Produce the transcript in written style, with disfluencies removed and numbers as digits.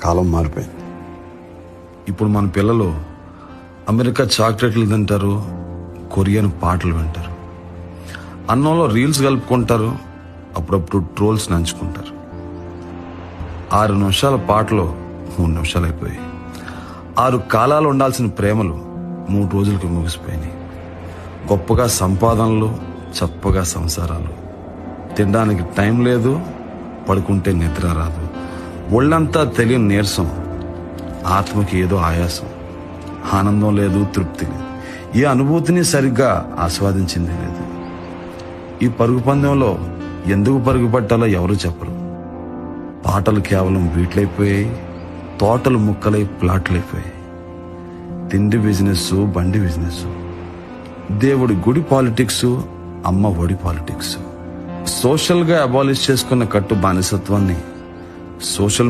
కాలం మారిపోయింది. ఇప్పుడు మన పిల్లలు అమెరికా చాక్లెట్లు తింటారు, కొరియన్ పాటలు వింటారు, అన్నంలో రీల్స్ కలుపుకుంటారు, అప్పుడప్పుడు ట్రోల్స్ నంచుకుంటారు. 6 నిమిషాల పాటలు 3 నిమిషాలు అయిపోయాయి. 6 కాలాలు ఉండాల్సిన ప్రేమలు 3 రోజులకి ముగిసిపోయినాయి. గొప్పగా సంపాదనలు, చప్పగా సంసారాలు. తినడానికి టైం లేదు, పడుకుంటే నిద్ర రాదు. ఒళ్ళంతా తెలియని నీరసం, ఆత్మకి ఏదో ఆయాసం. ఆనందం లేదు, తృప్తి లేదు. ఏ అనుభూతిని సరిగ్గా ఆస్వాదించింది లేదు. ఈ పరుగు పందెంలో ఎందుకు పరుగు పట్టాలో ఎవరు చెప్పరు. పాటలు కేవలం బీట్లైపోయాయి, తోటలు ముక్కలై ప్లాట్లైపోయాయి. తిండి బిజినెస్, బండి బిజినెస్, దేవుడి గుడి పాలిటిక్స్, అమ్మ ఒడి పాలిటిక్స్. సోషల్ గా అబాలిష్ చేసుకున్న కట్టు బానిసత్వాన్ని సోషల్